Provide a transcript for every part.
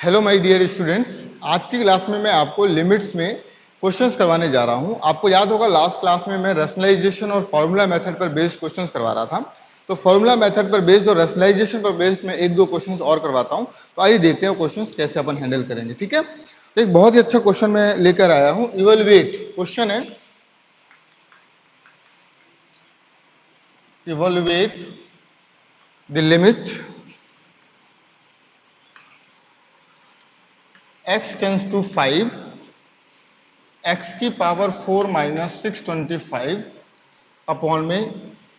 Hello my dear students, आज की class में मैं आपको लिमिट्स में क्वेश्चंस करवाने जा रहा हूं। आपको याद होगा लास्ट क्लास में मैं रैशनलाइजेशन और फॉर्मूला मेथड पर बेस्ड क्वेश्चंस करवा रहा था। तो फॉर्मूला मेथड पर बेस्ड और रैशनलाइजेशन पर बेस्ड में एक दो क्वेश्चंस और करवाता हूं। तो आइए देखते हैं क्वेश्चंस कैसे अपन हैंडल करेंगे। ठीक है, तो एक बहुत ही अच्छा क्वेश्चन मैं लेकर आया हूँ। इवैल्यूएट क्वेश्चन है, evaluate the limit x tends to 5 x की पावर 4 माइनस 625 अपॉन में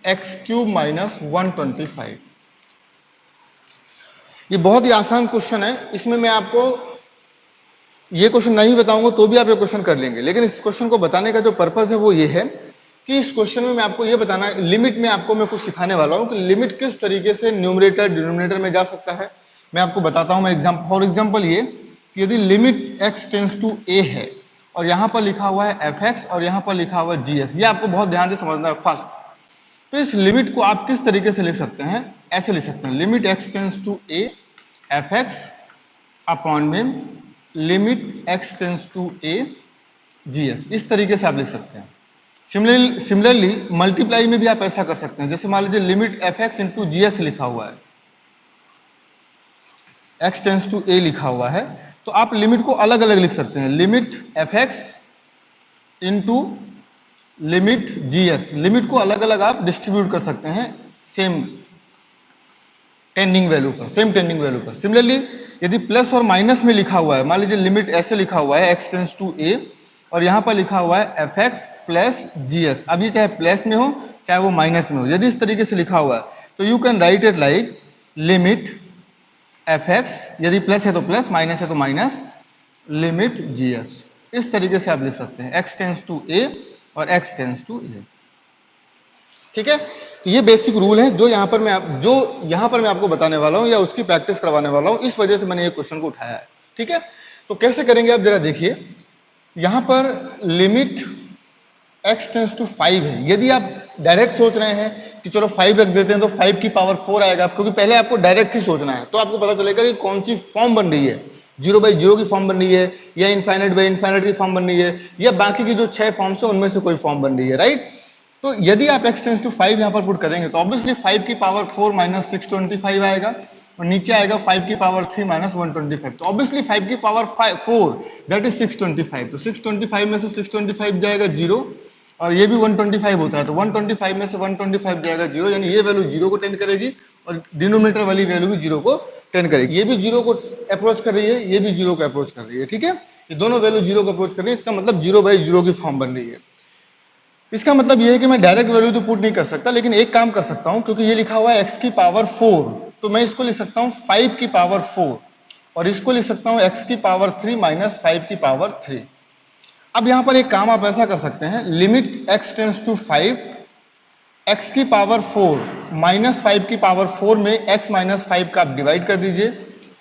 एक्स क्यूब माइनस 125। ये बहुत ही आसान क्वेश्चन है। इसमें मैं आपको ये क्वेश्चन नहीं बताऊंगा तो भी आप ये क्वेश्चन कर लेंगे, लेकिन इस क्वेश्चन को बताने का जो पर्पस है वो ये है कि इस क्वेश्चन में मैं आपको ये बताना, लिमिट में आपको मैं कुछ सिखाने वाला हूं कि लिमिट किस तरीके से न्यूमरेटर डिनोमिनेटर में जा सकता है। मैं आपको बताता हूं। मैं फॉर एग्जाम्पल ये कि यदि limit x tends to a है और यहां पर लिखा हुआ है fx और यहां पर लिखा हुआ है gx, ये आपको बहुत ध्यान से समझना है फर्स्ट। तो इस लिमिट को आप किस तरीके से लिख सकते हैं, ऐसे लिख सकते हैं, limit x tends to a fx upon में limit x tends to a gx, इस तरीके से आप लिख सकते हैं। सिमिलरली मल्टीप्लाई में भी आप ऐसा कर सकते हैं। जैसे मान लीजिए लिमिट fx इंटू gx लिखा हुआ है, x टेंस टू a लिखा हुआ है, तो आप लिमिट को अलग अलग लिख सकते हैं। Limit fx into limit gx, limit को अलग अलग आप डिस्ट्रीब्यूट कर सकते हैं सेम टेंडिंग वैल्यू पर, सेम टेंडिंग वैल्यू पर। सिमिलरली यदि प्लस और माइनस में लिखा हुआ है, मान लीजिए लिमिट ऐसे लिखा हुआ है x टेंस टू a और यहां पर लिखा हुआ है fx प्लस gx, अब ये चाहे प्लस में हो चाहे वो माइनस में हो, यदि इस तरीके से लिखा हुआ है तो you can write it like limit fx, यदि प्लस है तो प्लस, माइनस है तो माइनस, लिमिट gx, इस तरीके से आप लिख सकते हैं x टेंस टू a और x टेंस टू a। ठीक है, तो ये बेसिक रूल है जो यहाँ पर मैं आपको बताने वाला हूँ या उसकी प्रैक्टिस करवाने वाला हूँ, इस वजह से मैंने ये क्वेश्चन को उठाया है। ठीक है, तो कैसे करेंगे आप जरा देखिए। यहाँ पर लिमिट x टेंस टू 5 है। यदि आप डायरेक्ट सोच रहे हैं कि चलो 5 रख देते हैं तो 5 की पावर 4 आएगा, क्योंकि पहले आपको डायरेक्ट ही सोचना है, तो आपको पता चलेगा कि कौन सी फॉर्म बन रही है, 0/0 की फॉर्म बन रही है या इनफाइनाइट बाई इनफाइनाइट की फॉर्म बन रही है या बाकी की जो 6 फॉर्म्स है उनमें से कोई फॉर्म बन रही है, राइट। तो यदि आप x टेंस टू 5 यहां पर पुट करेंगे तो ऑब्वियसली 5 की पावर 4 माइनस 625 आएगा और नीचे आएगा 5 की पावर 3 माइनस 125। तो ऑब्वियसली 5 की पावर 4 दैट इज 625, तो 625 में से 625 जाएगा 0 और ये भी 125 होता है, तो 125 में से 125 जाएगा 0, यानी ये वैल्यू 0 को टेंड करेगी और डिनोमिनेटर वाली वैल्यू भी 0 को टेंड करेगी। ये भी 0 को अप्रोच कर रही है, ये भी 0 को अप्रोच कर रही है। ठीक है, ये दोनों वैल्यू 0 को अप्रोच कर रही है, इसका मतलब 0/0 की फॉर्म बन रही है। इसका मतलब ये है कि मैं डायरेक्ट वैल्यू तो पुट नहीं कर सकता, लेकिन एक काम कर सकता हूं, क्योंकि ये लिखा हुआ है x की पावर 4, तो मैं इसको लिख सकता हूं 5 की पावर 4 और इसको लिख सकता हूं x की पावर 3 माइनस 5 की पावर 3। अब यहां पर एक काम आप ऐसा कर सकते हैं, limit x tends to 5 x की पावर 4 माइनस 5 की पावर 4 में x माइनस 5 का आप डिवाइड कर दीजिए,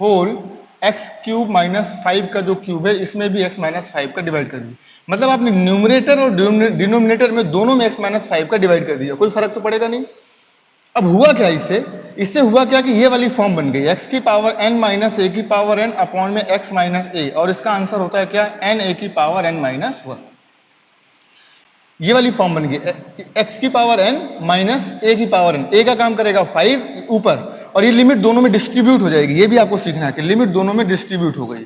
होल x क्यूब माइनस 5 का जो क्यूब है इसमें भी x माइनस 5 का डिवाइड कर दीजिए। मतलब आपने न्यूमरेटर और डिनोमिनेटर में दोनों में x माइनस 5 का डिवाइड कर दिया, कोई फर्क तो पड़ेगा नहीं। अब हुआ क्या, इससे हुआ क्या कि ये वाली फॉर्म बन गई, x की पावर n माइनस a की पावर n अपॉन में x माइनस a, और इसका आंसर होता है क्या, n a की पावर n माइनस 1। ये वाली फॉर्म बन गई, x की पावर n माइनस a की पावर n, a का काम करेगा 5 ऊपर और ये लिमिट दोनों में डिस्ट्रीब्यूट हो जाएगी। ये भी आपको सीखना है कि लिमिट दोनों में डिस्ट्रीब्यूट हो गई।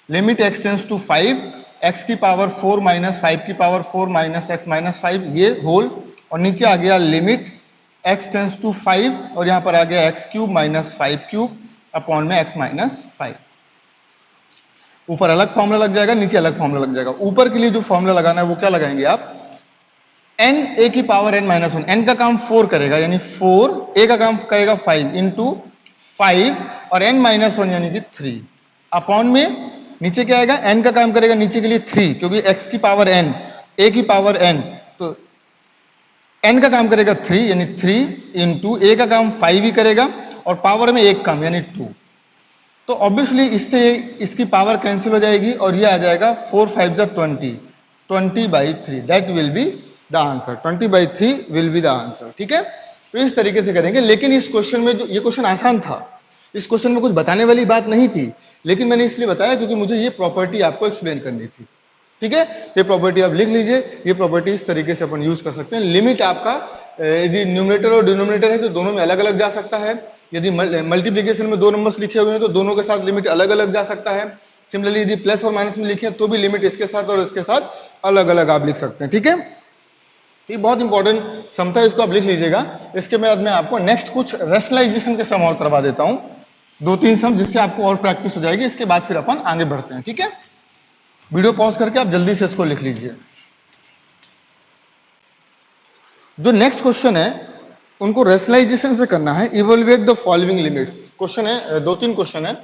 Limit x tends to 5 x की पावर 4 माइनस 5 की पावर 4 माइनस x माइनस 5, ये होल, और नीचे आ गया लिमिट x टेंस टू 5 और यहां पर आ गया x cube minus 5 cube upon में x माइनस 5। ऊपर अलग फॉर्मूला लग जाएगा, नीचे अलग फॉर्मूला लग जाएगा। ऊपर के लिए जो फॉर्मूला लगाना है वो क्या लगाएंगे आप, n a की पावर n माइनस 1, n का काम 4 करेगा यानी 4, a का काम करेगा 5 इंटू 5 और n माइनस 1 यानी कि 3 अपॉन में नीचे क्या आएगा, n का काम करेगा नीचे के लिए 3, क्योंकि x की पावर n, a की पावर n, तो n का काम करेगा 3 यानी 3 इंटू a का काम 5 ही करेगा और पावर में एक काम यानी 2। तो ऑब्वियसली इससे इसकी पावर कैंसिल हो जाएगी और ये आ जाएगा 4 5 जा 20, 20/3, that will be the answer, 20/3 will be the answer. ठीक है, तो इस तरीके से करेंगे। लेकिन इस क्वेश्चन में जो ये क्वेश्चन आसान था, इस क्वेश्चन में कुछ बताने वाली बात नहीं थी, लेकिन मैंने इसलिए बताया क्योंकि मुझे ये प्रॉपर्टी आपको एक्सप्लेन करनी थी। ठीक है, ये प्रॉपर्टी आप लिख लीजिए। ये प्रॉपर्टी इस तरीके से अपन यूज कर सकते हैं। लिमिट आपका यदि न्यूमरेटर और डिनोमिनेटर है तो दोनों में अलग अलग जा सकता है। यदि मल्टीप्लीकेशन में दो नंबर्स लिखे हुए हैं तो दोनों के साथ लिमिट अलग अलग जा सकता है। सिमिलरली यदि प्लस और माइनस में लिखे हैं तो भी लिमिट इसके साथ और इसके साथ अलग अलग आप लिख सकते हैं। ठीक है, ये बहुत इंपॉर्टेंट सम था, इसको आप लिख लीजिएगा। इसके बाद मैं आपको नेक्स्ट कुछ रेशनलाइजेशन के सम और करवा देता हूं, 2-3 सम, जिससे आपको और प्रैक्टिस हो जाएगी। इसके बाद फिर अपन आगे बढ़ते हैं। ठीक है, वीडियो पॉज करके आप जल्दी से इसको लिख लीजिए। जो नेक्स्ट क्वेश्चन है उनको रेशनलाइजेशन से करना है। Evaluate the following limits question है, 2-3 क्वेश्चन है।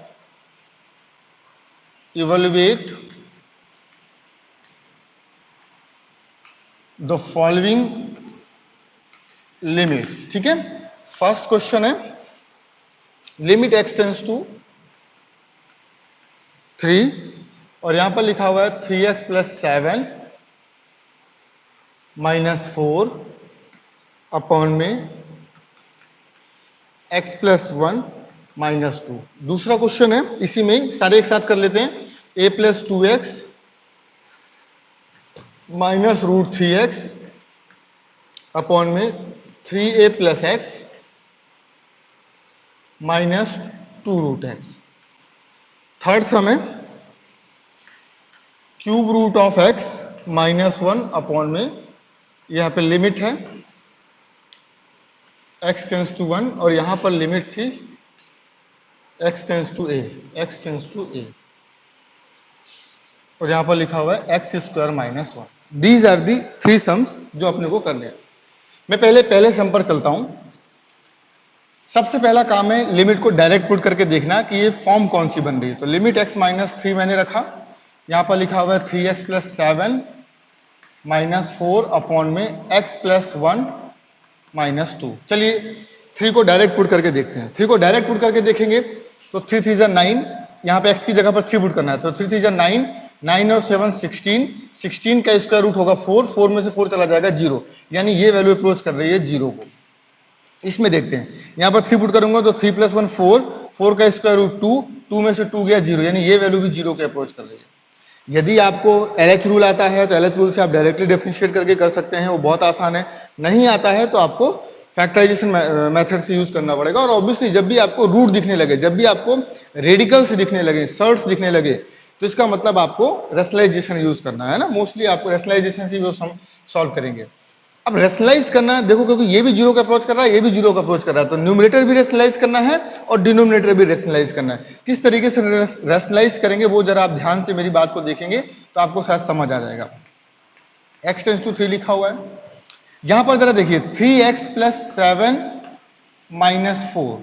Evaluate the following limits. ठीक है, फर्स्ट क्वेश्चन है लिमिट x टेंड्स टू 3 और यहां पर लिखा हुआ है 3x + 7 - 4 अपॉन में x + 1 - 2। दूसरा क्वेश्चन है, इसी में सारे एक साथ कर लेते हैं। a + 2x - √3x अपॉन में 3a + x - 2√x। Third sum है cube root of x -1 upon में, यहां पे लिमिट है x टेंड्स टू 1 और यहां पर लिमिट थी x tends to a, x tends to a और यहां पर लिखा हुआ है x² - 1। These are the 3 sums जो अपने को करने हैं। मैं पहले सम पर चलता हूं। सबसे पहला काम है लिमिट को डायरेक्ट पुट करके देखना कि ये फॉर्म कौन सी बन रही है। तो लिमिट x - 3 मैंने रखा, यहां पर लिखा हुआ है 3x + 7 - 4 अपॉन में x + 1 - 2। चलिए 3 को डायरेक्ट पुट करके देखते हैं। 3 को डायरेक्ट पुट करके देखेंगे तो 3 3 = 9, यहाँ पे x की जगह पर 3 पुट करना है। तो 3 3 = 9, 9 और 7 16, 16 का स्क्वायर रूट होगा 4, 4 में से 4 चला जाएगा 0, यानी ये वैल्यू अप्रोच कर रही है 0 को। इसमें देखते हैं, यहाँ पर 3 पुट करूंगा तो 3 + 1 4, 4 का स्क्वायर रूट 2, 2 में से 2 गया 0, यानी ये वैल्यू भी 0 के अप्रोच कर रही है। यदि आपको LH रूल आता है तो LH रूल से आप डायरेक्टली डिफरेंशिएट करके कर सकते हैं, वो बहुत आसान है। नहीं आता है तो आपको फैक्टराइजेशन मेथड से यूज करना पड़ेगा। और ऑब्वियसली जब भी आपको रूट दिखने लगे, जब भी आपको रेडिकल्स दिखने लगे, सर्ट्स दिखने लगे, तो इसका मतलब आपको रेशनलाइजेशन यूज करना है ना। मोस्टली आपको रेशनलाइजेशन से वो सॉल्व करेंगे। अब रेशनलाइज करना है, देखो क्योंकि ये भी 0 का अप्रोच कर रहा है, ये भी 0 का अप्रोच कर रहा है, तो न्यूमरेटर भी रेशनलाइज करना है और डिनोमिनेटर भी रेशनलाइज करना है। किस तरीके से रेशनलाइज करेंगे वो जरा आप ध्यान से मेरी बात को देखेंगे तो आपको शायद समझ आ जाएगा। x टेंड्स टू 3 लिखा हुआ है, यहां पर जरा देखिए 3x + 7 - 4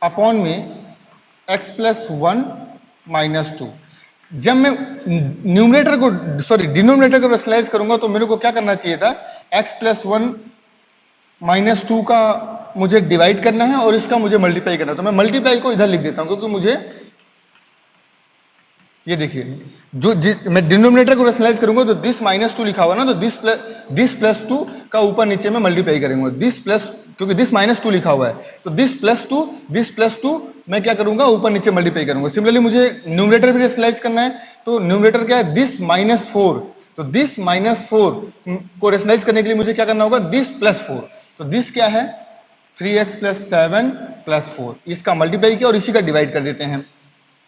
अपॉन में x + 1 - 2। जब मैं न्यूमरेटर को डिनोमिनेटर को रेशनलाइज करूंगा तो मेरे को क्या करना चाहिए था, x + 1 - 2 का मुझे डिवाइड करना है और इसका मुझे मल्टीप्लाई करना है। तो मैं मल्टीप्लाई को इधर लिख देता हूं क्योंकि मुझे ये देखिए मैं डिनोमिनेटर को रेशनलाइज करूंगा तो दिस -2 लिखा हुआ ना, तो दिस प्लस 2 का ऊपर नीचे में मल्टीप्लाई करेंगे। दिस प्लस, क्योंकि दिस -2 लिखा हुआ है तो दिस प्लस 2 मैं क्या करूंगा, ऊपर नीचे मल्टीप्लाई करूंगा। सिमिलरली मुझे न्यूमरेटर भी रेशनलाइज करना है, तो न्यूमरेटर क्या है, दिस -4, तो दिस -4 को रेशनलाइज करने के लिए मुझे क्या करना होगा, दिस + 4। तो दिस क्या है, 3x + 7 + 4, इसका मल्टीप्लाई किया और इसी का डिवाइड कर देते हैं।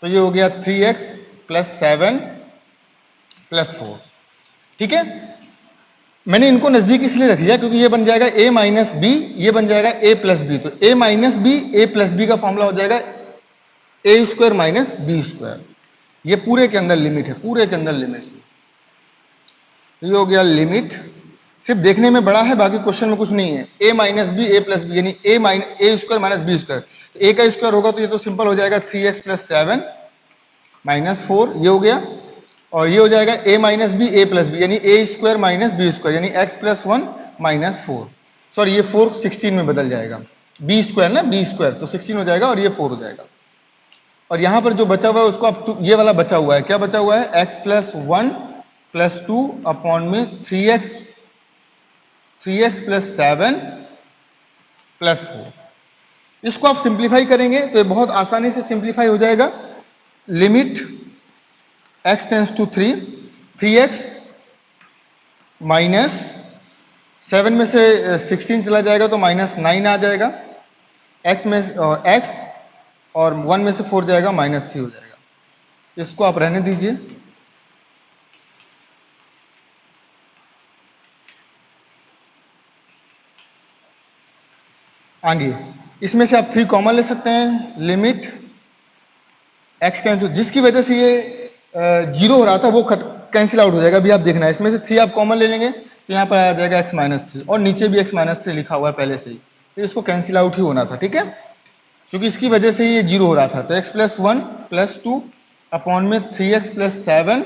तो ये हो गया 3x + 7 + 4। ठीक है, मैंने इनको नजदीक इसलिए रख दिया क्योंकि ये बन जाएगा a - b, ये बन जाएगा a + b। तो a - b, a + b का फॉर्मूला हो जाएगा a² - b²। ये पूरे के अंदर लिमिट है, पूरे के अंदर लिमिट। ये हो गया लिमिट, सिर्फ देखने में बड़ा है, बाकी क्वेश्चन में कुछ नहीं है। a - b, a + b, यानी a² - b²। तो a का स्क्वायर होगा तो ये तो सिंपल हो जाएगा 3x + 7 - 4, ये हो गया। और ये हो जाएगा a - b, a + b, यानी a² - b², यानी x + 1 - 4। सॉरी, ये 4 16 में बदल जाएगा, b² ना, b², तो 16 हो जाएगा और ये 4 हो जाएगा। और यहां पर जो बचा हुआ है उसको आप, ये वाला बचा हुआ है, क्या बचा हुआ है, x + 1 + 2 अपॉन में 3x + 7 + 4। इसको आप सिंप्लीफाई करेंगे तो ये बहुत आसानी से सिंप्लीफाई हो जाएगा। Limit x tends to 3, 3x minus 7 में से 16 चला जाएगा तो -9 आ जाएगा, x में x और 1 में से 4 जाएगा -3 हो जाएगा। इसको आप रहने दीजिए। आगे इसमें से आप 3 कॉमन ले सकते हैं। लिमिट x टेंस टू, जिसकी वजह से ये 0 हो रहा था वो कैंसिल आउट हो जाएगा। अभी आप देखना है, इसमें से 3 आप कॉमन ले लेंगे तो यहाँ पर आ जाएगा x-3 और नीचे भी x-3 लिखा हुआ है पहले से ही, तो इसको कैंसिल आउट ही होना था, ठीक है, क्योंकि इसकी वजह से ये 0 हो रहा था। तो x + 1 + 2 अपॉन में 3x + 7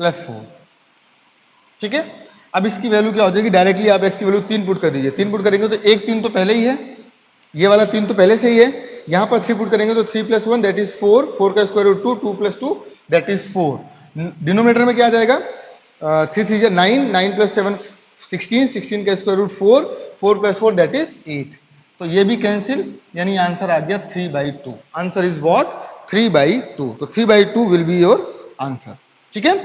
+ 4, ठीक है। अब इसकी वैल्यू क्या हो जाएगी, डायरेक्टली आप x की वैल्यू 3 पुट कर दीजिए। 3 पुट करेंगे तो एक 3 तो पहले ही है, ये वाला 3 तो पहले से ही है। यहाँ पर 3 पुट करेंगे तो 3 + 1 दैट इज 4, 4 का square root 2, 2 + 2 that is 4। Denominator में क्या आ जाएगा, 3 3 जा 9, 9 + 7 16, 16 का स्क्वायर रूट 4, 4 + 4 दैट इज 8। तो ये भी कैंसिल, यानी आंसर आ गया 3/2। Answer is what, 3/2। तो 3/2 विल बी योर आंसर, ठीक है।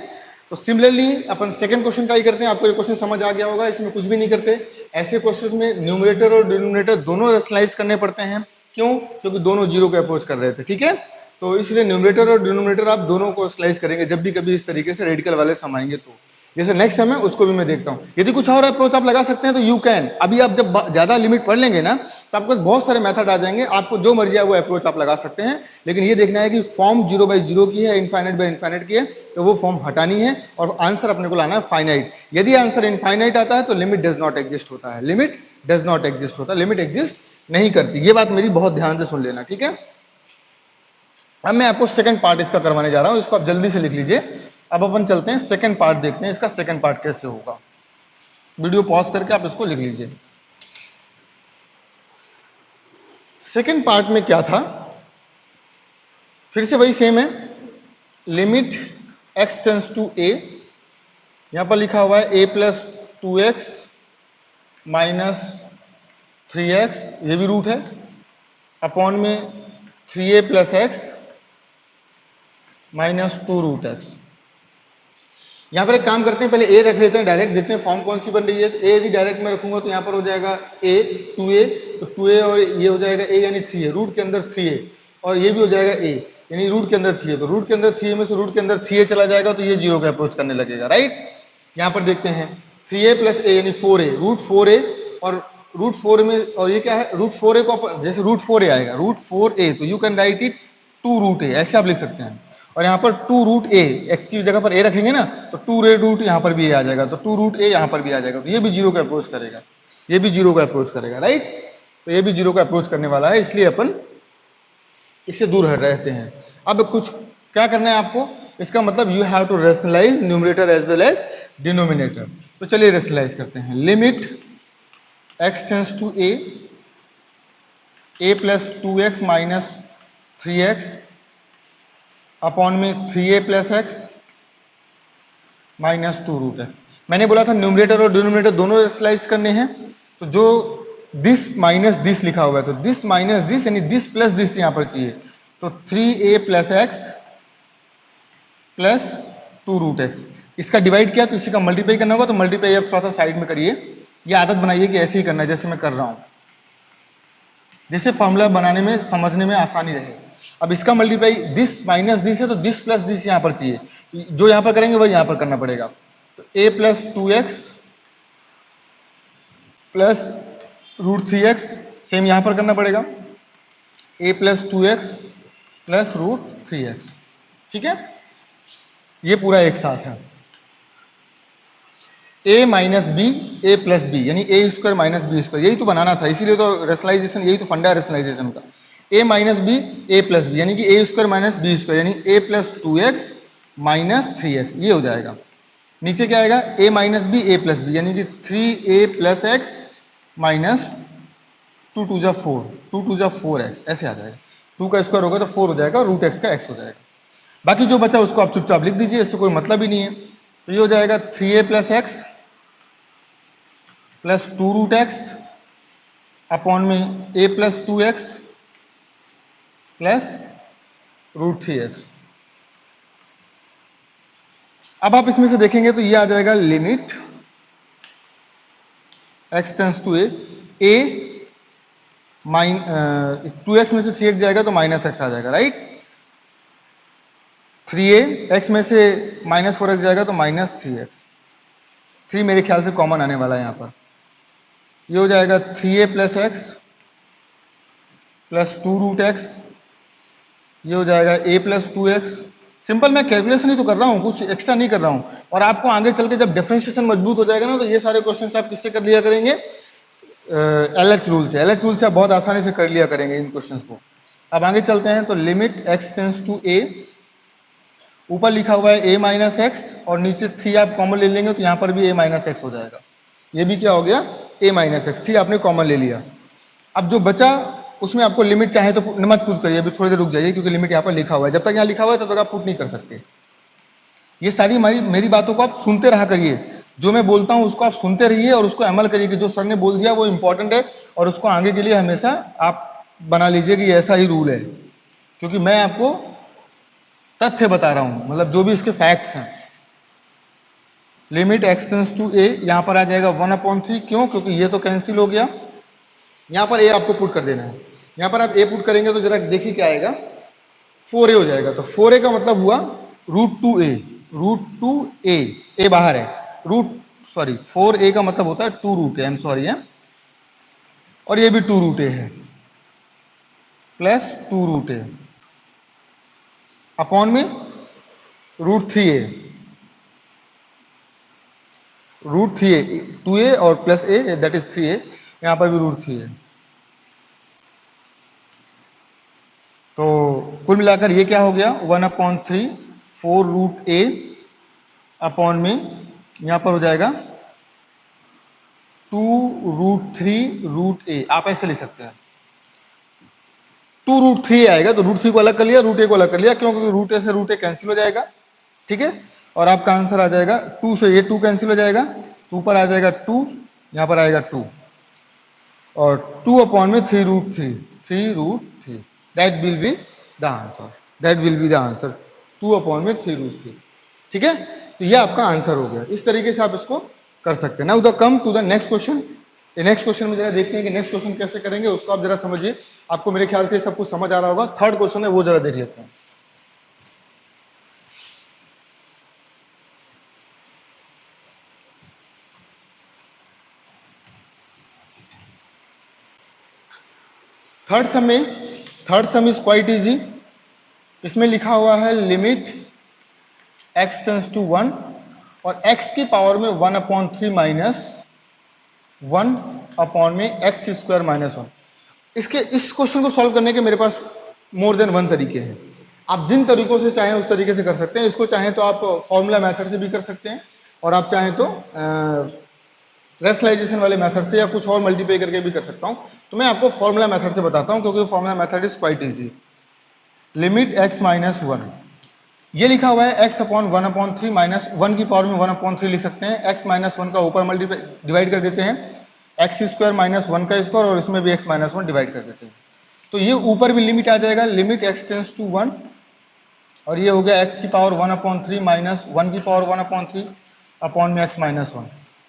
तो सिमिलरली अपन सेकंड क्वेश्चन ट्राई करते हैं। आपको ये क्वेश्चन समझ आ गया होगा, इसमें कुछ भी नहीं करते। ऐसे क्वेश्चन में न्यूमरेटर और डिनोमिनेटर दोनों रैशनलाइज करने पड़ते हैं। क्यों, क्योंकि दोनों 0 को अप्रोच कर रहे थे, ठीक है। तो इसलिए न्यूमरेटर और डिनोमिनेटर आप दोनों को स्लाइस करेंगे जब भी कभी इस तरीके से रेडिकल वाले सम आएंगे। तो जैसे नेक्स्ट समय उसको भी मैं देखता हूं। यदि कुछ और अप्रोच आप लगा सकते हैं तो यू कैन। अभी आप जब ज्यादा लिमिट पढ़ लेंगे ना तो आपको बहुत सारे मेथड आ जाएंगे, आपको जो मर्जी है वो अप्रोच आप लगा सकते हैं। लेकिन ये देखना है कि फॉर्म 0/0 की है, इनफाइनाइट की है, तो वो फॉर्म हटानी है और आंसर अपने को लाना है फाइनाइट। यदि आंसर इनफाइनाइट आता है तो लिमिट डज नॉट एग्जिस्ट होता है, लिमिट डज नॉट एग्जिस्ट होता है, लिमिट एग्जिस्ट नहीं करती। ये बात मेरी बहुत ध्यान से सुन लेना, ठीक है। अब मैं आपको सेकंड पार्ट इसका करवाने जा रहा हूं, इसको आप जल्दी से लिख लीजिए। अब अपन चलते हैं सेकंड पार्ट देखते हैं, इसका सेकंड पार्ट कैसे होगा। वीडियो पॉज करके आप इसको लिख लीजिए। सेकंड पार्ट में क्या था, फिर से वही सेम है। Limit x tends to a, यहां पर लिखा हुआ है a + 2x - 3x, ये भी रूट है, अपॉन में 3a + x - 2√x। यहां पर एक काम करते हैं, पहले a रख लेते हैं, डायरेक्ट देखते हैं फॉर्म कौन सी बन रही है। a यदि डायरेक्ट में रखूंगा तो यहां पर हो जाएगा a 2a, तो 2a और ये हो जाएगा a यानी 3a, रूट के अंदर 3a, और ये भी हो जाएगा a यानी रूट के अंदर 3a। तो रूट के अंदर 3a में से रूट के अंदर 3a चला जाएगा तो ये 0 को अप्रोच करने लगेगा, राइट। यहां पर देखते हैं 3a + a यानी 4a, रूट 4a, और रूट 4 में, और ये क्या है, रूट 4a को जैसे रूट 4a आएगा, रूट 4a, तो you can write it 2√a, ऐसे आप लिख सकते हैं। और यहाँ पर 2√a, x की जगह पर a रखेंगे ना तो 2√, यहाँ पर भी a आ जाएगा, तो 2√a यहाँ पर भी आ जाएगा, तो ये भी 0 को अप्रोच करेगा, ये भी 0 को अप्रोच करेगा, राइट। तो ये भी 0 को अप्रोच करने वाला है, इसलिए अपन इससे दूर रहते हैं। अब कुछ क्या करना है आपको, इसका मतलब you have to rationalize numerator as well as denominator. तो चलिए रैशनलाइज करते हैं। Limit x tends to a + 2x - 3x upon में 3a + x - 2√x। मैंने बोला था न्यूमरेटर और डिनोमिनेटर दोनों रैशनलाइज करने हैं, तो जो दिस माइनस दिस लिखा हुआ है तो दिस माइनस दिस यानी दिस प्लस दिस यहां पर चाहिए। तो 3a + x + 2√x, इसका डिवाइड किया तो इसी का मल्टीप्लाई करना होगा, तो मल्टीप्लाई आप थोड़ा सा साइड में करिए। ये आदत बनाइए कि ऐसे ही करना है जैसे मैं कर रहा हूं, जैसे फॉर्मूला बनाने में समझने में आसानी रहे। अब इसका मल्टीप्लाई दिस माइनस दिस है तो दिस प्लस दिस यहां पर चाहिए, जो यहां पर करेंगे वही यहां पर करना पड़ेगा। तो a + 2x + √3x सेम यहां पर करना पड़ेगा, a + 2x + √3x, ठीक है। ये पूरा एक साथ है। a - b a + b यानी a² - b², यही तो बनाना था, इसीलिए तो रैशनलाइजेशन, यही तो फंडा है रैशनलाइजेशन का। a - b a + b यानी कि a² - b², यानी a + 2x - 3x, ये हो जाएगा। नीचे क्या आएगा, a - b a + b यानी कि 3a + x - 2 2 4, 2 2 4x, ऐसे आ जाएगा। 2 का स्क्वायर होगा तो 4 हो जाएगा, √x का x हो जाएगा। बाकी जो बचा उसको आप चुपचाप लिख दीजिए, इससे कोई मतलब ही नहीं है। तो ये हो जाएगा 3a + x + 2√x अपॉन में a plus 2x plus √3x। अब आप इसमें से देखेंगे तो ये आ जाएगा limit x tends to a minus 2x में से 3x जाएगा तो माइनस x आ जाएगा, राइट। 3a x में से माइनस 4x जाएगा तो माइनस 3x। 3 मेरे ख्याल से कॉमन आने वाला है यहाँ पर। ये हो जाएगा 3a plus x plus 2√x। ये हो जाएगा a प्लस 2x। सिंपल मैं कैलकुलेशन ही तो कर रहा हूँ, कुछ एक्स्ट्रा नहीं कर रहा हूँ। और आपको आगे चल के जब डिफरेंशिएशन मजबूत हो जाएगा ना, तो ये सारे क्वेश्चन आप किससे कर लिया करेंगे, LH रूल से। LH रूल से आप बहुत आसानी से कर लिया करेंगे इन क्वेश्चन को। अब आगे चलते हैं तो limit x tends to a, ऊपर लिखा हुआ है a माइनस एक्स और नीचे 3 आप कॉमन ले लेंगे तो यहाँ पर भी a माइनस एक्स हो जाएगा। ये भी क्या हो गया, a माइनस एक्स। 3 आपने कॉमन ले लिया। अब जो बचा उसमें आपको लिमिट चाहे तो मत पुट करिए, अभी थोड़ी देर रुक जाइए, क्योंकि लिमिट यहाँ पर लिखा हुआ है। जब तक यहाँ लिखा हुआ है तब तक आप पुट नहीं कर सकते। ये सारी मेरी बातों को आप सुनते रहा करिए, जो मैं बोलता हूँ उसको आप सुनते रहिए और उसको अमल करिए कि जो सर ने बोल दिया वो इंपॉर्टेंट है, और उसको आगे के लिए हमेशा आप बना लीजिए कि ऐसा ही रूल है, क्योंकि मैं आपको तथ्य बता रहा हूं, मतलब जो भी इसके फैक्ट्स हैं। Limit x tends to a, यहां पर आ जाएगा 1/3। क्यों, क्योंकि ये तो कैंसिल हो गया। यहां पर a आपको पुट कर देना है। यहां पर आप a पुट करेंगे तो जरा देखिए क्या आएगा, 4a हो जाएगा। तो 4a का मतलब हुआ √2a। √2a, a बाहर है, 4a का मतलब होता है 2√a, आई एम सॉरी है। और ये भी 2√a है प्लस 2√a अपॉन में √3a। √3a, 2a और plus a that is 3a, यहां पर भी √3a। तो कुल मिलाकर ये क्या हो गया, 1/3 4√a अपॉन में यहां पर हो जाएगा 2√3√a। आप ऐसे लिख सकते हैं 2√3 आएगा तो √3 को अलग कर लिया, √a को अलग कर लिया। क्यों, क्योंकि √a से √a कैंसिल हो जाएगा, ठीक है। और आपका आंसर आ जाएगा 2 से ये 2 कैंसिल हो जाएगा, तो ऊपर आ जाएगा 2, यहां पर आएगा 2 और 2 अपॉन में 3√3 that will be the answer. That will be the answer 2 upon में 3√3, ठीक है। तो ये आपका आंसर हो गया। इस तरीके से आप इसको कर सकते हैं। Now the come to the next question. Next question में जरा देखते हैं कि नेक्स्ट क्वेश्चन कैसे करेंगे, उसको आप जरा समझिए। आपको मेरे ख्याल से सब कुछ समझ आ रहा होगा। थर्ड क्वेश्चन है वो जरा देख लेते हैं। Third some is quite easy. इसमें लिखा हुआ है लिमिट x टेंस टू 1 और x की पावर में 1/3 माइनस 1 अपॉन में x स्क्वायर माइनस 1। इस क्वेश्चन को सॉल्व करने के मेरे पास मोर देन 1 तरीके हैं। आप जिन तरीकों से चाहें उस तरीके से कर सकते हैं। इसको चाहें तो आप फॉर्मूला मेथड से भी कर सकते हैं, और आप चाहें तो रेशनलाइजेशन वाले मेथड से या कुछ और मल्टीप्लाई करके भी कर सकता हूं। तो मैं आपको फॉर्मूला मेथड से बताता हूं, क्योंकि formula method is quite easy. Limit x minus 1, ये लिखा हुआ है x अपॉन 1/3 माइनस 1 की पावर में 1/3 लिख सकते हैं। x माइनस 1 का ऊपर मल्टीप्लाई डिवाइड कर देते हैं, x स्क्वायर माइनस 1 का स्क्वायर, और इसमें भी x माइनस 1 डिवाइड कर देते हैं। तो ये ऊपर भी लिमिट आ जाएगा, लिमिट x टेंस टू 1, और ये हो गया x की पावर 1/3 माइनस 1 की पावर 1/3 अपॉन में x minus 1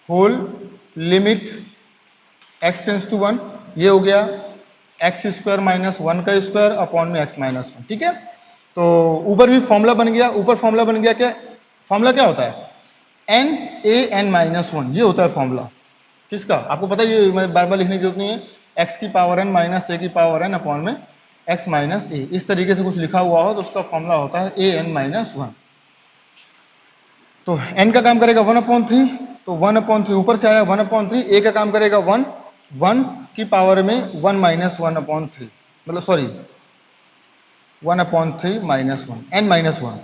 whole limit x tends to 1, ये हो गया x स्क्वायर माइनस 1 का स्क्वायर अपॉन में x माइनस 1, ठीक है। तो ऊपर भी फॉर्मूला बन गया। ऊपर फॉर्मूला बन गया, क्या फॉर्मूला क्या होता है, n माइनस 1, ये होता है फॉर्मूला किसका, आपको पता है, ये मैं बार बार लिखने की जरूरत नहीं है। x की पावर n माइनस a की पावर n अपॉन में x माइनस a, इस तरीके से कुछ लिखा हुआ हो तो उसका फॉर्मूला होता है an माइनस 1। तो n का काम करेगा 1/3, तो 1/3 ऊपर से आया 1/3, a का काम करेगा 1 की पावर में 1 माइनस 1/3, मतलब सॉरी 1/3 माइनस 1, n माइनस 1।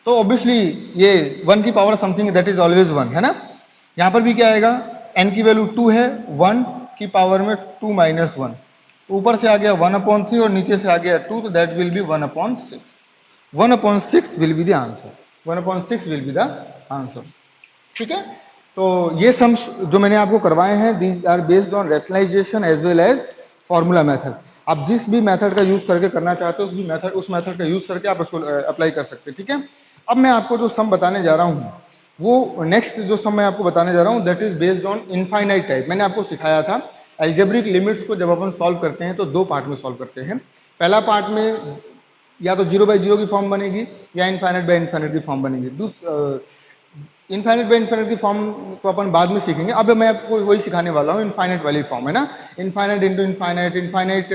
तो ऑब्वियसली ये 1 की power something that is always 1 है ना। यहां पर भी क्या आएगा, n की वैल्यू 2 है, 1 की पावर में 2 माइनस 1, ऊपर से आ गया 1/3 और नीचे से आ गया 2, तो that will be 1/6। 1/6 will be the answer, 1/6 will be the answer, ठीक है। तो ये सम्स जो मैंने आपको करवाए हैं these are based on rationalization as well as formula method. आप जिस भी मेथड का यूज करके करना चाहते हो उस मेथड का यूज करके आप उसको अप्लाई कर सकते हैं, ठीक है। अब मैं आपको जो सम बताने जा रहा हूँ वो नेक्स्ट जो सम मैं आपको बताने जा रहा हूँ that is based on infinite type. मैंने आपको सिखाया था अलजेब्रिक लिमिट्स को जब अपन सॉल्व करते हैं तो दो पार्ट में सॉल्व करते हैं। पहला पार्ट में या तो 0/0 की फॉर्म बनेगी या इनफाइनाइट बाय इनफाइनाइट की फॉर्म बनेगी। इनफाइनाइट बाय इनफाइनाइट की फॉर्म को अपन बाद में सीखेंगे। अब मैं आपको वही सिखाने वाला हूँ, इनफाइनाइट वाली फॉर्म है ना, infinite into infinite, infinite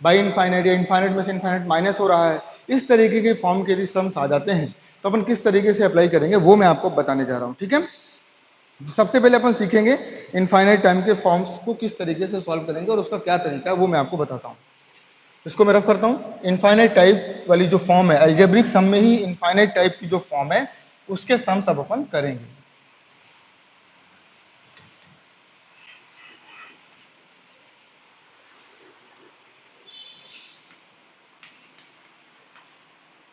by infinite या इनफाइनाइट में से इनफाइनाइट माइनस हो रहा है। इस तरीके के फॉर्म के यदि सम्स आ जाते हैं तो अपन किस तरीके से अप्लाई करेंगे वो मैं आपको बताने जा रहा हूँ, ठीक है। सबसे पहले अपन सीखेंगे इनफाइनाइट टाइम के फॉर्म्स को किस तरीके से सॉल्व करेंगे और उसका क्या तरीका है वो मैं आपको बताता हूँ। इसको मैं रफ करता हूँ। इनफाइनाइट टाइप वाली जो फॉर्म है अलजेब्रिक सम में ही इनफाइनाइट टाइप की जो फॉर्म है उसके सम्स अब अपन करेंगे।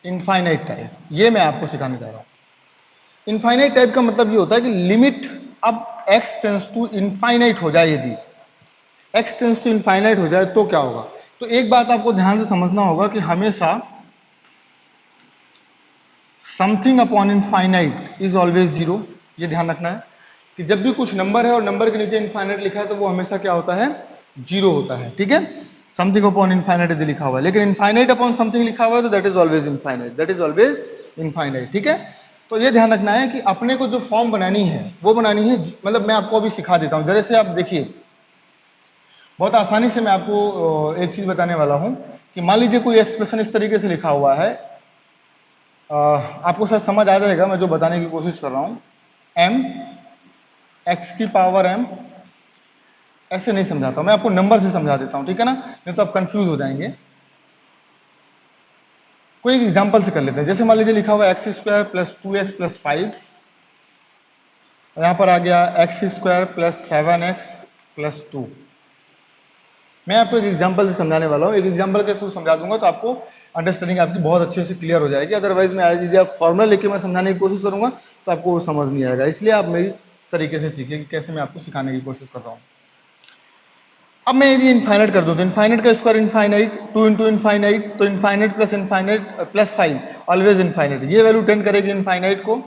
इनफाइनाइट टाइप ये मैं आपको सिखाने जा रहा हूँ। इनफाइनाइट टाइप का मतलब ये होता है कि लिमिट अब x टेंस टू इनफाइनाइट हो जाए, यदि x टेंस टू इनफाइनाइट हो जाए तो क्या होगा। तो एक बात आपको ध्यान से समझना होगा कि हमेशा something upon infinite is always zero. ये ध्यान रखना है कि जब भी कुछ नंबर है और नंबर के नीचे इनफाइनाइट लिखा है तो वो हमेशा क्या होता है, जीरो होता है, ठीक है। समथिंग अपॉन इनफाइनाइट यदि लिखा हुआ है, लेकिन इनफाइनाइट अपॉन समथिंग लिखा हुआ है तो that is always infinite, that is always infinite, ठीक है। तो ये ध्यान रखना है कि अपने को जो फॉर्म बनानी है वो बनानी है, मतलब मैं आपको अभी सिखा देता हूँ। जैसे आप देखिए बहुत आसानी से मैं आपको एक चीज बताने वाला हूं कि मान लीजिए कोई एक्सप्रेशन इस तरीके से लिखा हुआ है, आपको शायद समझ आ जाएगा मैं जो बताने की कोशिश कर रहा हूं। m x की पावर m, ऐसे नहीं समझाता मैं आपको, नंबर से समझा देता हूं, ठीक है ना, नहीं तो आप कंफ्यूज हो जाएंगे। कोई एक एग्जांपल से कर लेते हैं। जैसे मान लीजिए लिखा हुआ है x² + 2x + 5, यहां पर आ गया x² + 7x + 2। मैं आपको एक एग्जांपल से समझाने वाला हूँ, एक एग्जांपल के थ्रू समझा दूंगा तो आपको अंडरस्टैंडिंग आपकी बहुत अच्छे से क्लियर हो जाएगी। अदरवाइज मैं आज यदि आप फॉर्मूला लेके मैं समझाने की कोशिश करूंगा तो आपको वो समझ नहीं आएगा। इसलिए आप मेरी तरीके से सीखिए कि कैसे मैं आपको सिखाने की कोशिश कर रहा हूँ। अब मैं यदि इनफाइनाइट कर दूं तो इनफाइनाइट का स्क्वायर इनफाइनाइट, 2 × इनफाइनाइट, तो इनफाइनाइट + 5 ऑलवेज इनफाइनाइट। ये वैल्यू टेंड करेगी इनफाइनाइट को,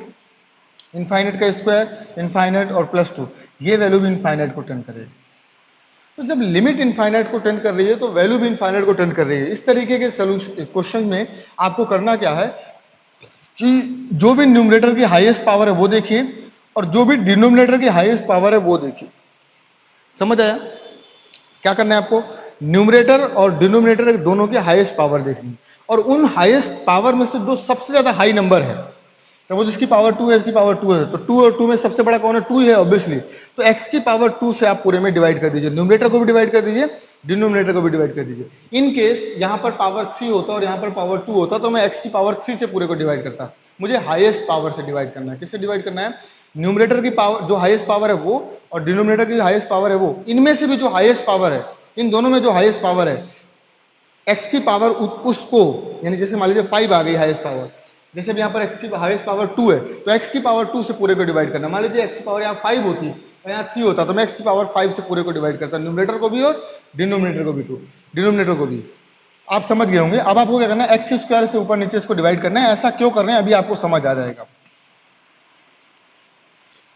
इनफाइनाइट का स्क्वायर इनफाइनाइट और +2 ये वैल्यू भी इनफाइनाइट को टेंड करेगी। तो जब लिमिट इनफाइनाइट को टेंड कर रही है तो वैल्यू भी इनफाइनाइट को टेंड कर रही है। इस तरीके के सॉल्यूशन क्वेश्चन में आपको करना क्या है कि जो भी न्यूमरेटर की हाईएस्ट पावर है वो देखिए और जो भी डिनोमिनेटर की हाईएस्ट पावर है वो देखिए। समझ आया? क्या करना है आपको, न्यूमरेटर और डिनोमिनेटर दोनों की हाईएस्ट पावर देखनी और उन हाईएस्ट पावर में से जो सबसे ज्यादा हाई नंबर है, सपोज इसकी पावर 2 है, इसकी पावर 2 है, तो 2 और 2 में सबसे बड़ा कौन है, 2 ही है ऑब्वियसली। तो x की पावर 2 से आप पूरे में डिवाइड कर दीजिए, न्यूमरेटर को भी डिवाइड कर दीजिए, डिनोमिनेटर को भी डिवाइड कर दीजिए। इन केस यहाँ पर पावर 3 होता और यहाँ पर पावर 2 होता तो मैं x की पावर 3 से पूरे को डिवाइड करता। मुझे हाईएस्ट पावर से डिवाइड करना है। किससे डिवाइड करना है, न्यूमरेटर की पावर जो हाईएस्ट पावर है वो और डिनोमिनेटर की हाईएस्ट पावर है वो। इनमें से भी जो हाईएस्ट पावर है, इन दोनों में जो हाईएस्ट पावर है, x की पावर उसको, यानी जैसे मान लीजिए 5 आ गई हाईएस्ट पावर, जैसे यहाँ पर x की हाईएस्ट पावर 2 है तो x की पावर 2 से पूरे को डिवाइड करना। मान लीजिए x की पावर यहाँ 5 होती और यहाँ 3 होता तो मैं x की पावर 5 से पूरे को डिवाइड करता, न्यूमरेटर को भी और डिनोमिनेटर को भी, डिनोमिनेटर को भी। आप समझ गए होंगे। अब आपको क्या करना है, x² से ऊपर नीचे इसको डिवाइड करना है। ऐसा क्यों कर रहे हैं अभी आपको समझ आ जाएगा।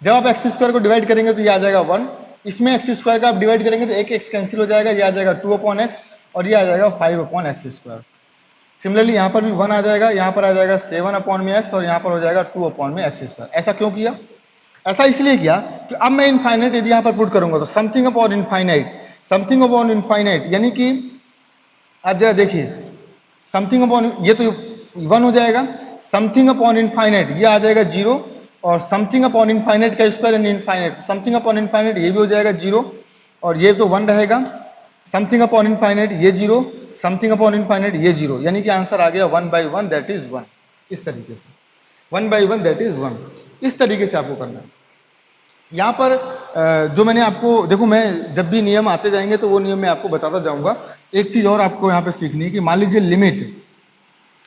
जब आप x² को डिवाइड करेंगे तो ये आ जाएगा 1, इसमें x² का आप डिवाइड करेंगे तो एक x कैंसिल हो जाएगा, ये आ जाएगा 2/x और ये आ जाएगा 5/x²। सिमिलरली यहाँ पर भी 1 आ जाएगा, यहाँ पर आ जाएगा 7/x और यहाँ पर हो जाएगा 2/x²। ऐसा क्यों किया, ऐसा इसलिए किया कि अब मैं इनफाइनाइट यदि यहाँ पर पुट करूंगा तो something upon infinite, something upon infinite यानी कि आप जरा देखिए, समथिंग अपॉन ये तो 1 हो जाएगा, समथिंग अपॉन इनफाइनाइट ये आ जाएगा 0 और समथिंग अपॉन इनफाइनाइट का स्क्वायर यानी इनफाइनाइट, समथिंग अपॉन इनफाइनाइट ये भी हो जाएगा 0 और ये तो 1 रहेगा, समथिंग अपॉन इनफाइनाइट ये 0, समथिंग अपॉन इनफाइनाइट ये 0, यानी कि आंसर आ गया 1/1 दैट इज 1। इस तरीके से 1/1 दैट इज 1, इस तरीके से आपको करना है। यहाँ पर जो मैंने आपको, देखो मैं जब भी नियम आते जाएंगे तो वो नियम मैं आपको बताता जाऊंगा। एक चीज और आपको यहाँ पे सीखनी है कि मान लीजिए limit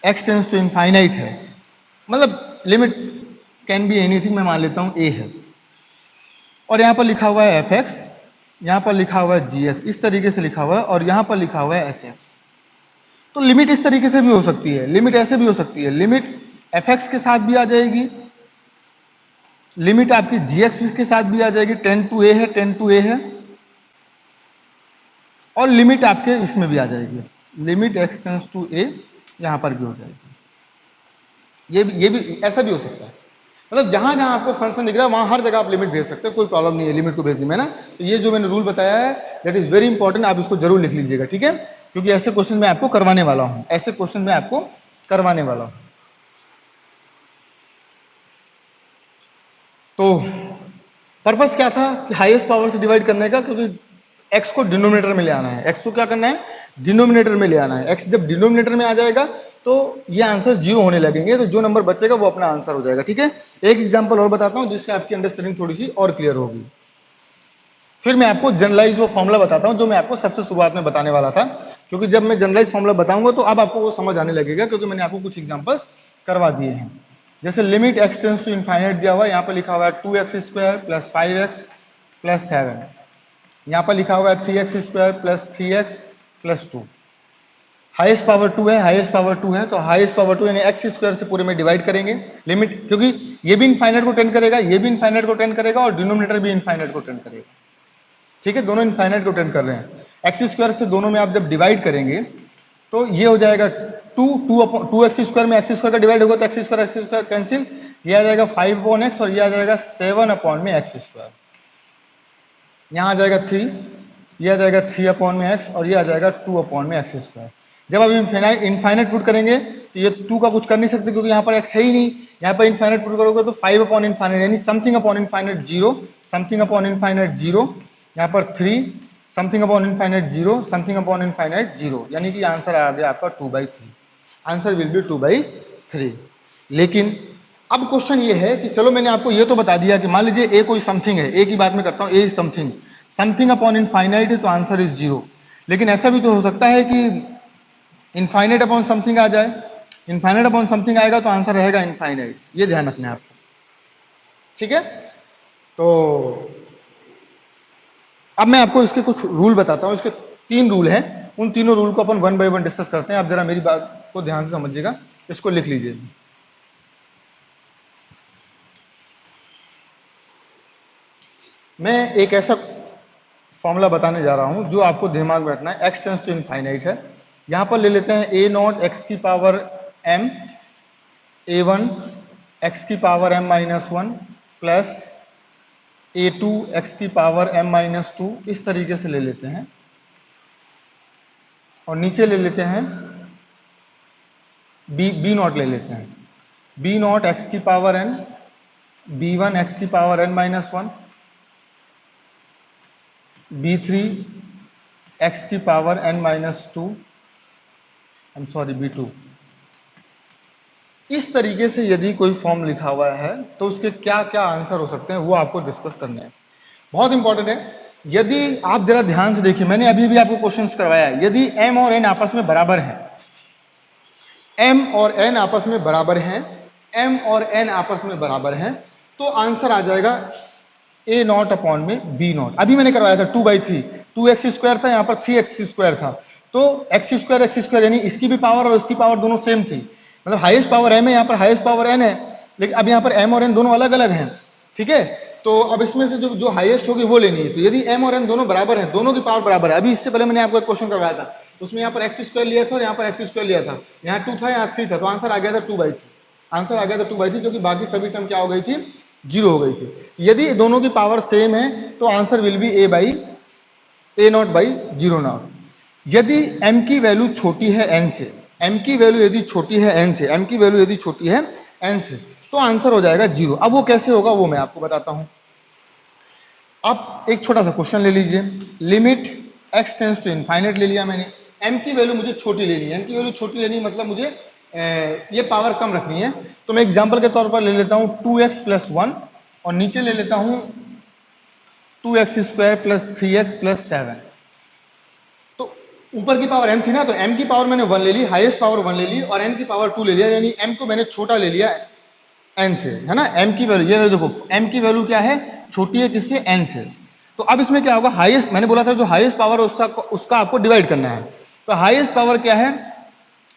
x tends to infinite है, मतलब लिमिट कैन बी एनीथिंग, मैं मान लेता हूँ a है। और यहाँ पर लिखा हुआ है एफ एक्स, यहाँ पर लिखा हुआ है जी एक्स, इस तरीके से लिखा हुआ है, और यहाँ पर लिखा हुआ है एच एक्स। तो लिमिट इस तरीके से भी हो सकती है, लिमिट ऐसे भी हो सकती है, लिमिट एफ एक्स के साथ भी आ जाएगी, लिमिट आपकी जी एक्स के साथ भी आ जाएगी, 10 टू ए है, 10 टू ए है, और लिमिट आपके इसमें भी आ जाएगी, लिमिट एक्स टेंस टू ए, यहां पर भी हो जाएगी। ये भी ऐसा भी हो सकता है, मतलब जहां जहां आपको फंक्शन दिख रहा है वहां हर जगह आप लिमिट भेज सकते हैं, कोई प्रॉब्लम नहीं है लिमिट को भेजने में ना। तो ये जो मैंने रूल बताया है दैट इज वेरी इंपॉर्टेंट, आप इसको जरूर लिख लीजिएगा, ठीक है, क्योंकि ऐसे क्वेश्चन मैं आपको करवाने वाला हूं, ऐसे क्वेश्चन मैं आपको करवाने वाला हूं। तो पर्पस क्या था कि हाईएस्ट पावर से डिवाइड करने का, क्योंकि x को डिनोमिनेटर में ले आना है, x को क्या करना है, डिनोमिनेटर में ले आना है। x जब डिनोमिनेटर में आ जाएगा तो ये आंसर 0 होने लगेंगे, तो जो नंबर बचेगा वो अपना आंसर हो जाएगा, ठीक है। एक एग्जांपल और बताता हूं जिससे आपकी अंडरस्टैंडिंग थोड़ी सी और क्लियर होगी। फिर मैं आपको जनरलाइज वो फॉर्मूला बताता हूं जो मैं आपको सबसे शुरुआत में बताने वाला था, क्योंकि जब मैं जनरलाइज फॉर्मूला बताऊंगा तो अब आपको वो समझ आने लगेगा, क्योंकि मैंने आपको कुछ एग्जांपल्स करवा दिए हैं। जैसे limit x tends to infinite दिया हुआ है, यहाँ पर लिखा हुआ है 2x² प्लस 5x प्लस 7, यहाँ पर लिखा हुआ है 3x² plus 3x plus 2। Highest power 2 है, हाईएस्ट पावर 2 है, तो हाईएस्ट पावर 2 यानी x² से पूरे में डिवाइड करेंगे लिमिट, क्योंकि ये भी इनफाइनाइट को टेंड करेगा, ये भी इनफाइनाइट को टेंड करेगा, और डिनोमिनेटर भी इनफाइनाइट को टेंड करेगा, ठीक है, दोनों इनफाइनाइट को टेंड कर रहे हैं। x² से दोनों में आप जब डिवाइड करेंगे तो ये हो जाएगा 2x² में x² का डिवाइड होगा तो x² कैंसिल, ये आ जाएगा 5/x, और ये आ जाएगा 7/x², यहाँ आ जाएगा 3, ये आ जाएगा 3/x, और ये आ जाएगा 2/x²। जब आप इनफाइनाइट पुट करेंगे तो ये 2 का कुछ कर नहीं सकते, क्योंकि यहाँ पर x है ही नहीं, यहाँ पर इनफाइनाइट पुट करोगे तो 5/∞ यानी something upon infinite 0, something upon infinite 0, यहाँ पर 3, something upon infinite 0, something upon infinite 0, यानी कि आंसर आ गया आपका 2/3, आंसर विल बी 2/3। लेकिन अब क्वेश्चन ये है कि चलो मैंने आपको ये तो बता दिया कि मान लीजिए ए कोई समथिंग है, ए की बात मैं करता हूँ, A is something, something upon infinite है तो आंसर इज 0। लेकिन ऐसा भी तो हो सकता है कि इनफाइनाइट अपॉन समथिंग आ जाए, इनफाइनाइट अपॉन समथिंग आएगा तो आंसर रहेगा इनफाइनाइट, ये ध्यान रखना है आपको, ठीक है। तो अब मैं आपको इसके कुछ रूल बताता हूँ, इसके 3 रूल हैं, उन तीनों रूल को अपन 1 बाय 1 डिस्कस करते हैं। आप जरा मेरी बात को ध्यान से समझिएगा, इसको लिख लीजिए। मैं एक ऐसा फॉर्मूला बताने जा रहा हूं जो आपको दिमाग में रखना है, x टेंस टू इनफाइनाइट है, यहां पर ले लेते हैं a0 x की पावर m, a1 x की power m-1 plus a2 x की पावर m-2, इस तरीके से ले लेते हैं, और नीचे ले लेते हैं b0 ले लेते हैं, b0 x की पावर n, b1 x की पावर n-1, b3 x की पावर n-2, b2। इस तरीके से यदि कोई फॉर्म लिखा हुआ है तो उसके क्या क्या आंसर हो सकते हैं वो आपको डिस्कस करने हैं, बहुत इंपॉर्टेंट है। यदि आप जरा ध्यान से देखिए, मैंने अभी भी आपको क्वेश्चंस करवाया है, यदि m और n आपस में बराबर है, m और n आपस में बराबर हैं, m और n आपस में बराबर हैं, तो आंसर आ जाएगा a0 अपॉन में b0। अभी मैंने करवाया था 2/3, 2x² था, यहाँ पर 3x² था, तो x² यानी इसकी भी पावर और इसकी पावर दोनों सेम थी, मतलब हाईएस्ट पावर m है, यहाँ पर हाईएस्ट पावर n है, लेकिन अब यहाँ पर m और n दोनों अलग अलग हैं, ठीक है। तो अब इसमें से जो हाईएस्ट होगी वो लेनी है, तो यदि m और n दोनों बराबर हैं, दोनों की पावर बराबर है, अभी इससे पहले मैंने आपको एक क्वेश्चन करवाया था, उसमें यहाँ पर x² लिया था और यहाँ पर x² लिया था, यहाँ 2 था, यहाँ 3 था, तो आंसर आ गया था 2/3, आंसर आ गया था 2/3, क्योंकि बाकी सभी टर्म क्या हो गई थी, 0 हो गई थी। यदि दोनों की पावर सेम है तो आंसर विल बी a0/0. यदि m की वैल्यू छोटी है n से, m की वैल्यू यदि छोटी है n से, m की वैल्यू यदि छोटी है n से, तो आंसर हो जाएगा 0। अब वो कैसे होगा वो मैं आपको बताता हूं। आप एक छोटा सा क्वेश्चन ले लीजिए, limit x tends to infinite ले लिया मैंने, m की वैल्यू मुझे छोटी लेनी है, m की वैल्यू छोटी लेनी है मतलब मुझे ये पावर कम रखनी है, तो मैं एग्जांपल के तौर पर ले लेता हूं 2x + 1 और नीचे ले लेता हूं 2x² + 3x + 7। तो ऊपर की पावर m थी ना, तो m की पावर मैंने 1 ले ली, हाईएस्ट पावर 1 ले ली, और n की पावर 2 ले लिया, यानी m को मैंने छोटा ले लिया, n से, है ना। m की वैल्यू, ये देखो m की वैल्यू क्या है, छोटी है किससे, n से। तो अब इसमें क्या होगा, हाईएस्ट, मैंने बोला था जो हाईएस्ट पावर है उसका आपको डिवाइड करना है। तो हाईएस्ट पावर क्या है,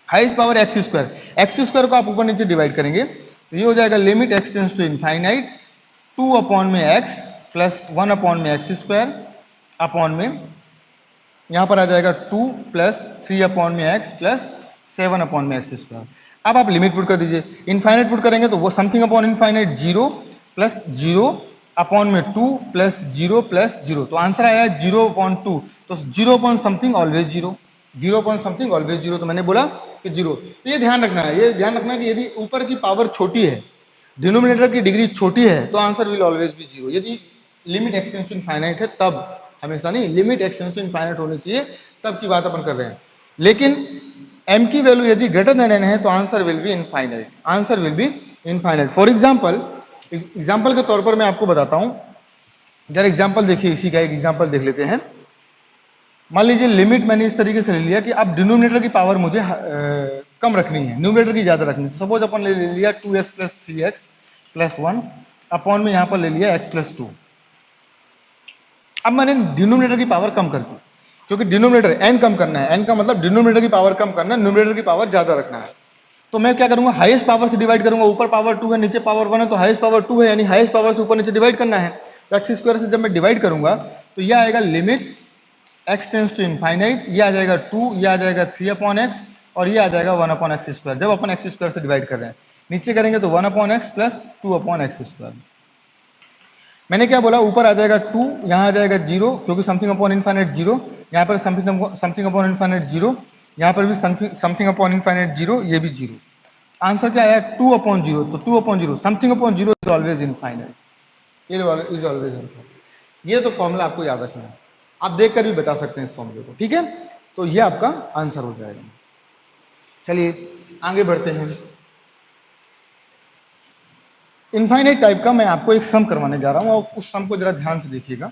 highest power x square, x square को आप ऊपर नीचे डिवाइड करेंगे तो ये हो जाएगा limit x tends to infinite 2 upon में x प्लस 1 अपॉन में एक्स स्क्वायर अपॉन में यहाँ पर आ जाएगा 2 प्लस 3 अपॉन में x प्लस 7 अपॉन में एक्स स्क्वायर। अब आप लिमिट पुट कर दीजिए, इनफाइनाइट पुट करेंगे तो वो something upon infinite 0 plus 0 upon में 2 प्लस 0 प्लस 0, तो आंसर आया 0/2। तो 0 upon something always 0, 0 upon something always 0, तो मैंने बोला कि 0। तो ये ध्यान रखना है, ये ध्यान रखना है कि यदि ऊपर की पावर छोटी है, डिनोमिनेटर की डिग्री छोटी है, तो आंसर विल ऑलवेज बी 0। यदि लिमिट एक्सटेंस टू इनफाइनाइट है तब, हमेशा नहीं, लिमिट एक्सटेंस टू इनफाइनाइट होनी चाहिए तब की बात अपन कर रहे हैं। लेकिन m की वैल्यू यदि ग्रेटर देन n है तो answer will be infinite, answer will be infinite. For example के तौर पर मैं आपको बताता हूं, जरा एग्जाम्पल देखिए, इसी का एक एग्जाम्पल देख लेते हैं। मान लीजिए लिमिट मैंने इस तरीके से ले लिया कि अब डिनोमिनेटर की पावर मुझे कम रखनी है, न्यूमिनेटर की ज्यादा रखनी है। सपोज अपन ले लिया 2x plus 3x plus 1 upon में यहां पर ले लिया x प्लस 2। अब मैंने डिनोमिनेटर की पावर कम कर दी, क्योंकि डिनोमिनेटर n कम करना है, n का मतलब डिनोमिनेटर की पावर कम करना है, न्यूमिनेटर की पावर ज्यादा रखना है। तो मैं क्या करूंगा, हाईएस्ट पावर से डिवाइड करूंगा, ऊपर पावर 2 है नीचे पावर 1 है, तो हाईएस्ट पावर 2 है, यानी हाईएस्ट पावर से ऊपर नीचे डिवाइड करना है। तो एक्स स्क्वायर से जब मैं डिवाइड करूंगा तो यह आएगा limit x tends to infinite, ये आ जाएगा 2, ये आ जाएगा 3 अपॉन एक्स और ये आ जाएगा 1 अपॉन एक्स स्क्वायर। जब अपन एक्स स्क्वायर से डिवाइड कर रहे हैं, नीचे करेंगे तो 1 upon x plus 2 upon x square. मैंने क्या बोला, ऊपर आ जाएगा 2, यहाँ आ जाएगा 0, क्योंकि समथिंग अपॉन इनफाइनाइट 0, यहाँ पर समथिंग अपॉन इनफाइनाइट 0, यहाँ पर भी समथिंग अपॉन इनफाइनाइट 0, ये भी 0। आंसर क्या आया, 2 अपॉन 0। तो 2 upon 0, something upon 0 is always infinite, ये इज ऑलवेज इनफाइनाइट। ये तो फॉर्मूला आपको याद रखना है, आप देखकर भी बता सकते हैं इस फॉर्मूले को, ठीक है। तो ये आपका आंसर हो जाएगा। चलिए आगे बढ़ते हैं। इनफाइनाइट टाइप का मैं आपको एक सम करवाने जा रहा हूं और उस सम को जरा ध्यान से देखिएगा।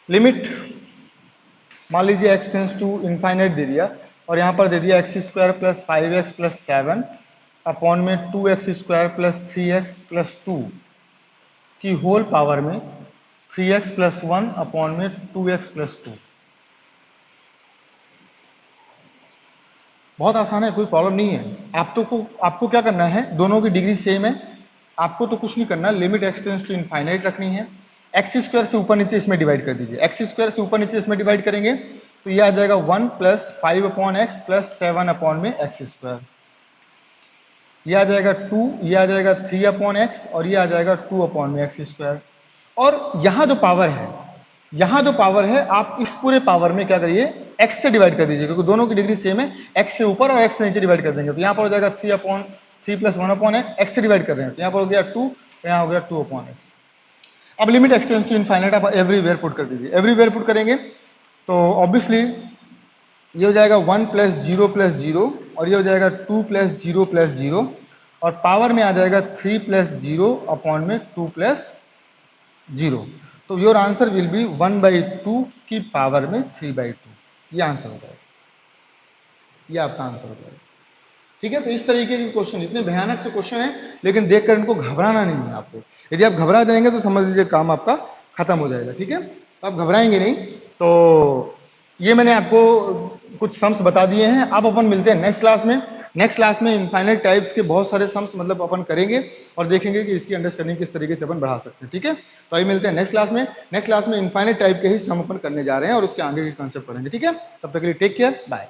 लिमिट मान लीजिए x टेंस टू इनफाइनाइट दे दिया और यहां पर दे दिया x square plus 5x plus 7 upon में 2x square plus 3x plus 2 की होल पावर में 3x प्लस 1 अपॉन में 2x प्लस 2। बहुत आसान है, कोई प्रॉब्लम नहीं है। आपको क्या करना है, दोनों की डिग्री सेम है, आपको तो कुछ नहीं करना, limit x tends to infinite रखनी है। एक्स स्क्वायर से ऊपर नीचे इसमें डिवाइड कर दीजिए, एक्स स्क्वायर से ऊपर नीचे इसमें डिवाइड करेंगे तो ये आ जाएगा 1 plus 5 upon x plus 7 upon में एक्स स्क्वायर। ये आ जाएगा 2, ये आ जाएगा 3 अपॉन एक्स और ये आ जाएगा 2 अपॉन में एक्स स्क्वायर। और यहाँ जो पावर है, यहाँ जो पावर है, आप इस पूरे पावर में क्या करिए, x से डिवाइड कर दीजिए, क्योंकि दोनों की डिग्री सेम है। x से ऊपर और x से नीचे डिवाइड कर देंगे तो यहाँ पर हो जाएगा 3 प्लस 1 अपॉन एक्स, x से डिवाइड कर रहे हैं तो यहाँ पर हो गया 2, तो यहाँ हो गया 2 अपॉन एक्स। अब limit x tends to infinite आप एवरीवेयर पुट कर दीजिए, एवरीवेयर पुट करेंगे तो ऑब्वियसली ये हो जाएगा 1 प्लस 0 प्लस 0 और ये हो जाएगा 2 प्लस 0 प्लस 0 और पावर में आ जाएगा 3 प्लस 0 अपॉन में 2 प्लस 0। तो योर आंसर विल बी 1/2 की पावर में 3/2, ये आंसर हो जाएगा, ये आपका आंसर हो जाएगा, ठीक है। तो इस तरीके के क्वेश्चन, इतने भयानक से क्वेश्चन है, लेकिन देखकर इनको घबराना नहीं है आपको। यदि आप घबरा जाएंगे तो समझ लीजिए काम आपका खत्म हो जाएगा, ठीक है। तो आप घबराएंगे नहीं। तो ये मैंने आपको कुछ सम्स बता दिए हैं। अब अपन मिलते हैं नेक्स्ट क्लास में। नेक्स्ट क्लास में इनफाइनाइट टाइप्स के बहुत सारे सम्स मतलब अपन करेंगे और देखेंगे कि इसकी अंडरस्टैंडिंग किस तरीके से अपन बढ़ा सकते हैं, ठीक है। तो अभी मिलते हैं नेक्स्ट क्लास में। नेक्स्ट क्लास में इनफाइनाइट टाइप के ही सम अपन करने जा रहे हैं और उसके आगे के कॉन्सेप्ट पढ़ेंगे, ठीक है। तब तक के लिए टेक केयर, बाय।